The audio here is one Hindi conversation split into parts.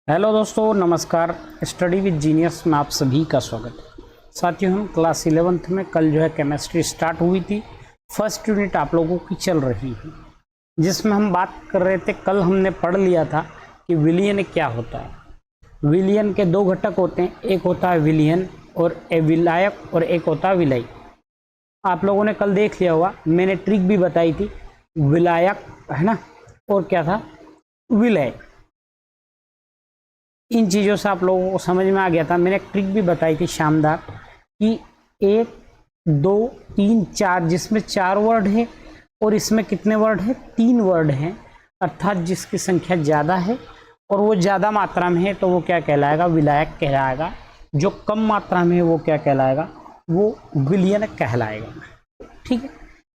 हेलो दोस्तों, नमस्कार। स्टडी विद जीनियस में आप सभी का स्वागत है। साथियों, हम क्लास 11th में कल जो है केमिस्ट्री स्टार्ट हुई थी। फर्स्ट यूनिट आप लोगों की चल रही है, जिसमें हम बात कर रहे थे। कल हमने पढ़ लिया था कि विलयन क्या होता है। विलयन के दो घटक होते हैं, एक होता है विलयन और विलायक, और एक होता है विलय। आप लोगों ने कल देख लिया होगा, मैंने ट्रिक भी बताई थी। विलायक है ना, और क्या था, विलय। इन चीज़ों से आप लोगों को समझ में आ गया था। मैंने एक ट्रिक भी बताई थी शानदार, कि 1 2 3 4, जिसमें 4 वर्ड है और इसमें कितने वर्ड है, 3 वर्ड हैं। अर्थात जिसकी संख्या ज़्यादा है और वो ज़्यादा मात्रा में है तो वो क्या कहलाएगा, विलायक कहलाएगा। जो कम मात्रा में है वो क्या कहलाएगा, वो विलयन कहलाएगा। ठीक है,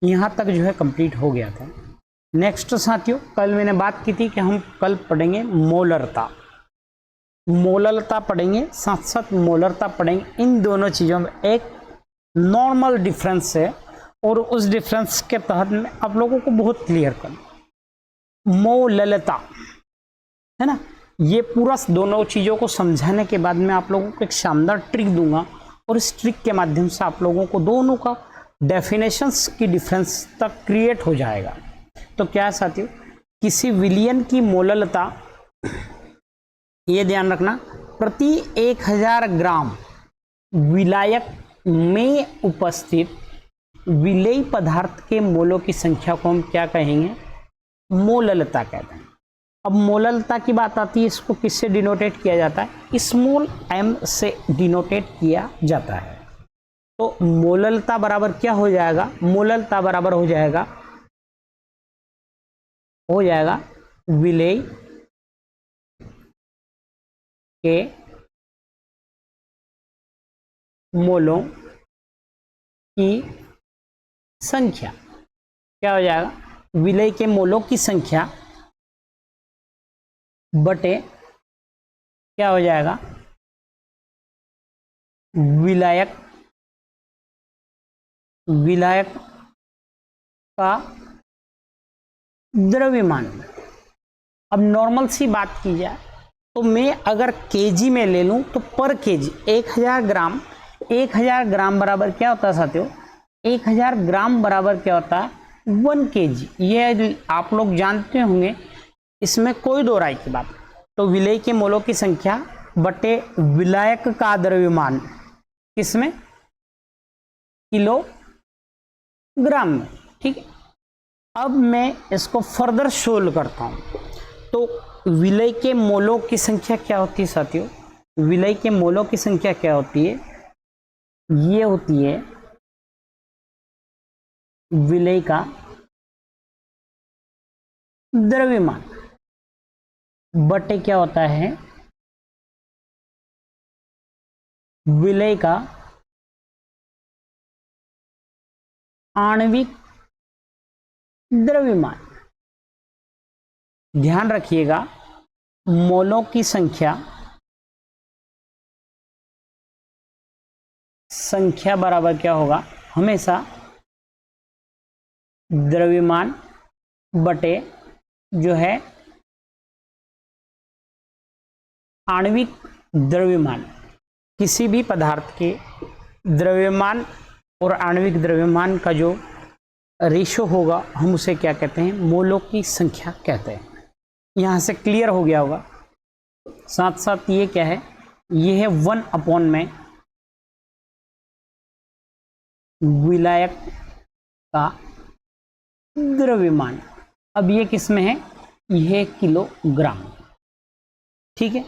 यहाँ तक जो है कंप्लीट हो गया था। नेक्स्ट साथियों, कल मैंने बात की थी कि हम कल पढ़ेंगे मोलरता। मोलरता पढ़ेंगे, साथ साथ मोलरता पढ़ेंगे। इन दोनों चीज़ों में एक नॉर्मल डिफरेंस है और उस डिफरेंस के तहत मैं आप लोगों को बहुत क्लियर करूँ। मोललता है ना, ये पूरा दोनों चीज़ों को समझाने के बाद मैं आप लोगों को एक शानदार ट्रिक दूंगा और इस ट्रिक के माध्यम से आप लोगों को दोनों का डेफिनेशंस की डिफरेंस तक क्रिएट हो जाएगा। तो क्या साथियों, किसी विलयन की मोललता, ये ध्यान रखना, प्रति 1000 ग्राम विलायक में उपस्थित विलेय पदार्थ के मोलों की संख्या को हम क्या कहेंगे, मोललता कहते हैं। अब मोललता की बात आती है, इसको किससे डिनोटेट किया जाता है, स्मॉल m से डिनोटेट किया जाता है। तो मोललता बराबर क्या हो जाएगा, मोललता बराबर हो जाएगा विलेय के मोलों की संख्या। क्या हो जाएगा, विलय के मोलों की संख्या बटे क्या हो जाएगा, विलायक विलायक का द्रव्यमान। अब नॉर्मल सी बात की जाए तो मैं अगर केजी में ले लूं तो पर केजी 1000 ग्राम बराबर क्या होता है साथियों, 1000 ग्राम बराबर क्या होता है, 1 केजी। ये आप लोग जानते होंगे, इसमें कोई दो राय की बात। तो विलेय के मोलों की संख्या बटे विलायक का द्रव्यमान, किसमें, किलोग्राम में। ठीक है, अब मैं इसको फर्दर सोल्व करता हूं। तो विलय के मोलों की संख्या क्या होती है साथियों, विलय के मोलों की संख्या क्या होती है, ये होती है विलय का द्रव्यमान बटे क्या होता है, विलय का आणविक द्रव्यमान। ध्यान रखिएगा, मोलों की संख्या बराबर क्या होगा, हमेशा द्रव्यमान बटे जो है आणविक द्रव्यमान। किसी भी पदार्थ के द्रव्यमान और आणविक द्रव्यमान का जो रेशो होगा, हम उसे क्या कहते हैं, मोलों की संख्या कहते हैं। यहां से क्लियर हो गया होगा। साथ साथ ये क्या है, ये है 1 में विलायक का द्रव्यमान। अब ये किस में है, यह किलोग्राम। ठीक है,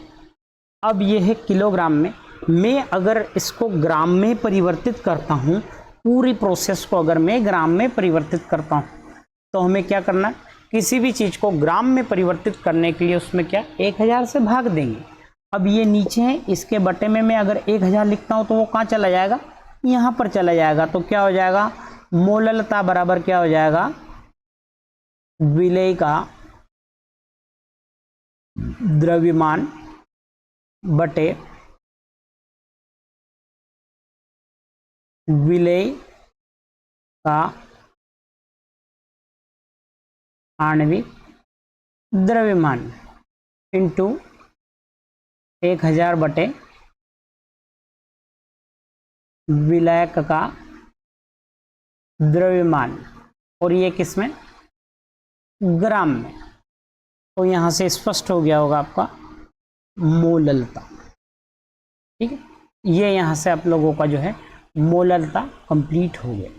अब यह है किलोग्राम में। मैं अगर इसको ग्राम में परिवर्तित करता हूं, पूरी प्रोसेस को अगर मैं ग्राम में परिवर्तित करता हूं, तो हमें क्या करना है, किसी भी चीज को ग्राम में परिवर्तित करने के लिए उसमें क्या, 1000 से भाग देंगे। अब ये नीचे है, इसके बटे में मैं अगर 1000 लिखता हूं तो वो कहां चला जाएगा, यहां पर चला जाएगा। तो क्या हो जाएगा, मोललता बराबर क्या हो जाएगा, विलेय का द्रव्यमान बटे विलेय का आणविक द्रव्यमान इंटू 1000 बटे विलायक का द्रव्यमान, और ये किस में, ग्राम में। तो यहां से स्पष्ट हो गया होगा आपका मोललता। ठीक है, ये यहां से आप लोगों का जो है मोललता कंप्लीट हो गया।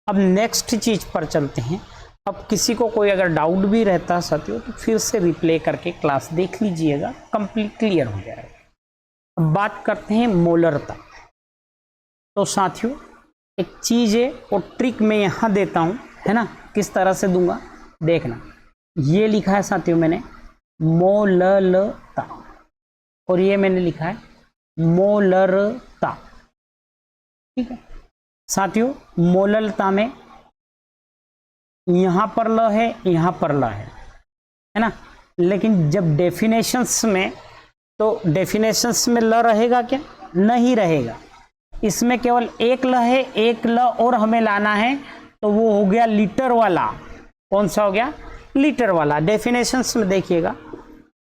अब नेक्स्ट चीज पर चलते हैं। अब किसी को कोई अगर डाउट भी रहता है साथियों तो फिर से रिप्ले करके क्लास देख लीजिएगा, कंप्लीट क्लियर हो जाएगा। अब बात करते हैं मोलरता। तो साथियों एक चीज है और ट्रिक मैं यहां देता हूं, है ना, किस तरह से दूंगा देखना। ये लिखा है साथियों मैंने मोललता, और ये मैंने लिखा है मोलरता। ठीक है साथियों, मोललता में यहां पर ल है, यहां पर ल है ना, लेकिन जब डेफिनेशंस में, तो डेफिनेशंस में ल रहेगा क्या, नहीं रहेगा। इसमें केवल एक ल है, एक ल और हमें लाना है, तो वो हो गया लीटर वाला। कौन सा हो गया, लीटर वाला। डेफिनेशंस में देखिएगा,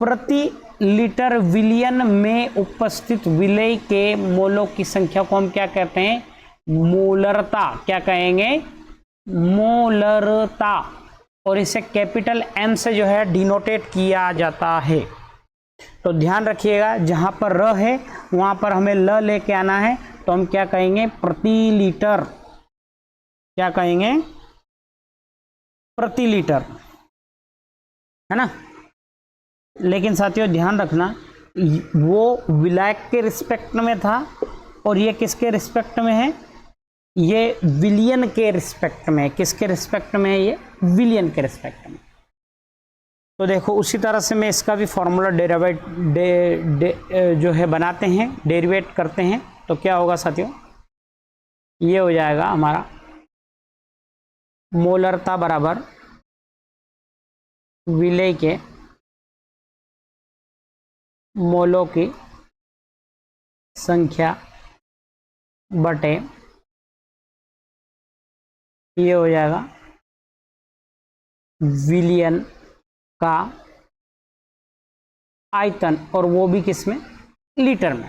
प्रति लीटर विलियन में उपस्थित विलेय के मोलों की संख्या को हम क्या कहते हैं, मोलरता। क्या कहेंगे, मोलरता। और इसे कैपिटल एम से जो है डिनोटेट किया जाता है। तो ध्यान रखिएगा, जहां पर र है वहां पर हमें ल लेके आना है, तो हम क्या कहेंगे, प्रति लीटर। क्या कहेंगे, प्रति लीटर, है ना। लेकिन साथियों ध्यान रखना, वो विलायक के रिस्पेक्ट में था और ये किसके रिस्पेक्ट में है, ये विलियन के रिस्पेक्ट में। किसके रिस्पेक्ट में है, ये विलियन के रिस्पेक्ट में। तो देखो उसी तरह से मैं इसका भी फॉर्मूला जो है बनाते हैं, डेरिवेट करते हैं। तो क्या होगा साथियों, ये हो जाएगा हमारा मोलरता बराबर विलेय के मोलों की संख्या बटे, ये हो जाएगा विलियन का आयतन, और वो भी किसमें, लीटर में।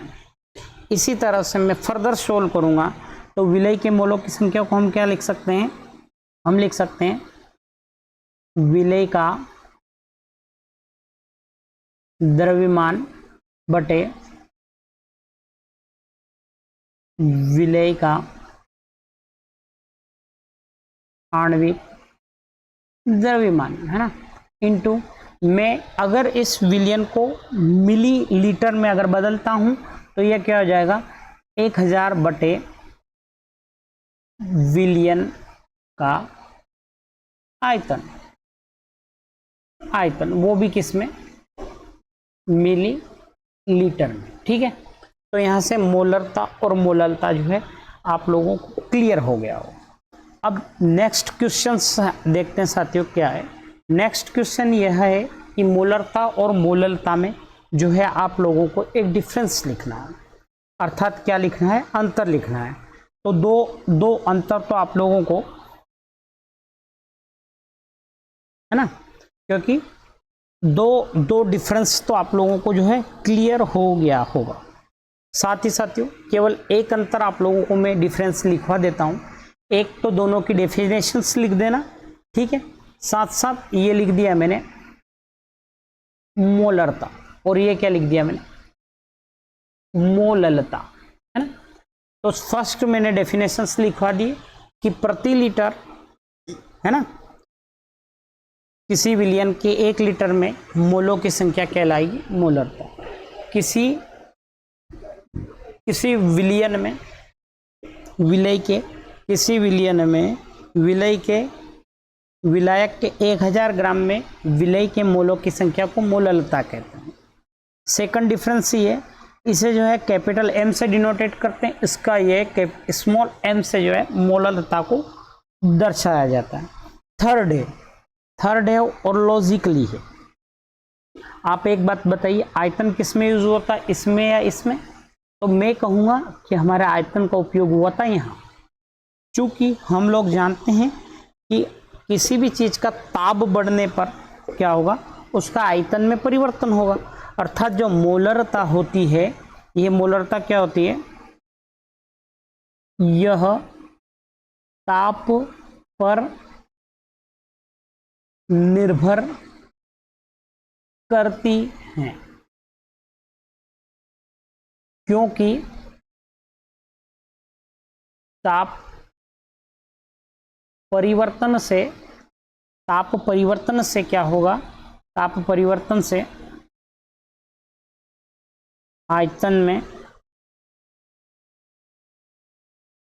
इसी तरह से मैं फर्दर सोल्व करूंगा, तो विलेय के मोलों की संख्या को हम क्या लिख सकते हैं, हम लिख सकते हैं विलेय का द्रव्यमान बटे विलेय का आणविक द्रव्यमान, है ना, इनटू मैं अगर इस विलियन को मिली लीटर में अगर बदलता हूं तो यह क्या हो जाएगा, 1000 बटे विलियन का आयतन। आयतन वो भी किस में, मिली लीटर में। ठीक है, तो यहां से मोलरता और मोललता जो है आप लोगों को क्लियर हो गया हो। अब नेक्स्ट क्वेश्चन देखते हैं साथियों क्या है। नेक्स्ट क्वेश्चन यह है कि मोलरता और मोललता में जो है आप लोगों को एक डिफरेंस लिखना है, अर्थात क्या लिखना है, अंतर लिखना है। तो दो अंतर तो आप लोगों को, है ना, क्योंकि दो डिफरेंस तो आप लोगों को जो है क्लियर हो गया होगा। साथ ही साथियों केवल एक अंतर आप लोगों को मैं डिफरेंस लिखवा देता हूं। एक तो दोनों की डेफिनेशंस लिख देना, ठीक है, साथ साथ ये लिख दिया मैंने मोलरता, और ये क्या लिख दिया मैंने, मोललता, है ना। तो फर्स्ट मैंने डेफिनेशंस लिखवा दिए कि प्रति लीटर, है ना, किसी विलियन के 1 लीटर में मोलों की संख्या कहलाएगी मोलरता। किसी विलियन में विलेय के, किसी विलियन में विलेय के विलायक के 1000 ग्राम में विलेय के मोलों की संख्या को मोललता कहते हैं। सेकंड डिफरेंस ये, इसे जो है कैपिटल एम से डिनोटेट करते हैं, इसका ये स्मॉल एम से जो है मोललता को दर्शाया जाता है। थर्ड है और लॉजिकली है। आप एक बात बताइए, आयतन किस में यूज होता है, इसमें या इसमें? तो मैं कहूँगा कि हमारे आयतन का उपयोग हुआ था यहाँ, चूँकि हम लोग जानते हैं कि किसी भी चीज़ का ताप बढ़ने पर क्या होगा, उसका आयतन में परिवर्तन होगा। अर्थात जो मोलरता होती है, ये मोलरता क्या होती है, यह ताप पर निर्भर करती है, क्योंकि ताप परिवर्तन से क्या होगा, ताप परिवर्तन से आयतन में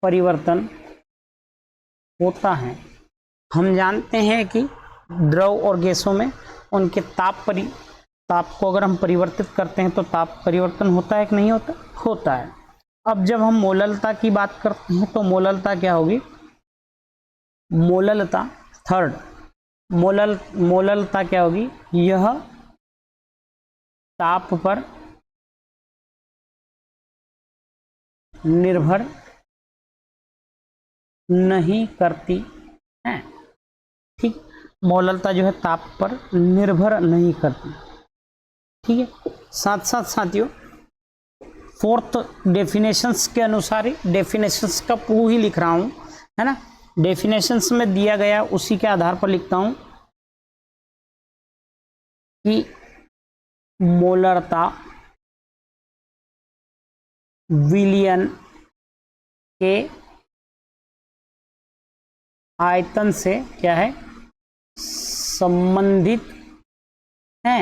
परिवर्तन होता है। हम जानते हैं कि द्रव और गैसों में उनके ताप को अगर हम परिवर्तित करते हैं तो ताप परिवर्तन होता है कि नहीं होता, होता है। अब जब हम मोललता की बात करते हैं तो मोललता क्या होगी, मोललता थर्ड, मोललता क्या होगी, यह ताप पर निर्भर नहीं करती है। ठीक, मोललता जो है ताप पर निर्भर नहीं करती। ठीक है, साथ साथ साथियों फोर्थ डेफिनेशंस के अनुसार ही, डेफिनेशंस का पूरा ही लिख रहा हूं, है ना, डेफिनेशंस में दिया गया उसी के आधार पर लिखता हूं कि मोलरता विलयन के आयतन से क्या है, संबंधित है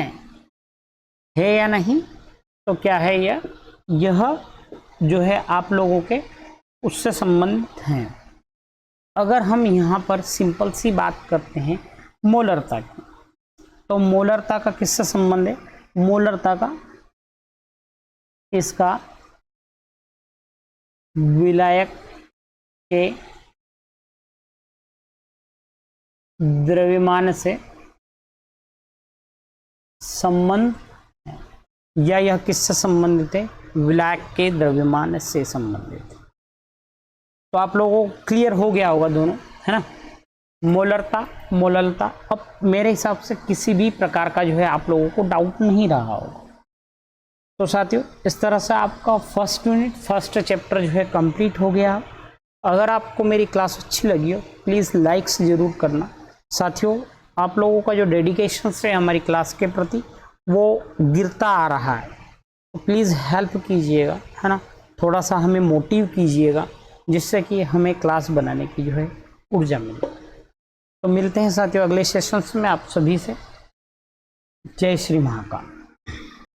या नहीं, तो क्या है यह जो है आप लोगों के उससे संबंधित हैं। अगर हम यहाँ पर सिंपल सी बात करते हैं मोलरता की, तो मोलरता का किससे संबंध है, मोलरता का इसका विलायक के द्रव्यमान से संबंध है, या यह किससे संबंधित है, विलायक के द्रव्यमान से संबंधित है। तो आप लोगों को क्लियर हो गया होगा दोनों, है ना, मोलरता मोललता। अब मेरे हिसाब से किसी भी प्रकार का जो है आप लोगों को डाउट नहीं रहा होगा। तो साथियों इस तरह से आपका फर्स्ट यूनिट, फर्स्ट चैप्टर जो है कंप्लीट हो गया। अगर आपको मेरी क्लास अच्छी लगी हो प्लीज़ लाइक्स ज़रूर करना। साथियों आप लोगों का जो डेडिकेशन है हमारी क्लास के प्रति वो गिरता आ रहा है, तो प्लीज़ हेल्प कीजिएगा, है ना, थोड़ा सा हमें मोटिव कीजिएगा, जिससे कि हमें क्लास बनाने की जो है ऊर्जा मिले। तो मिलते हैं साथियों अगले सेशंस में आप सभी से। जय श्री महाकाल।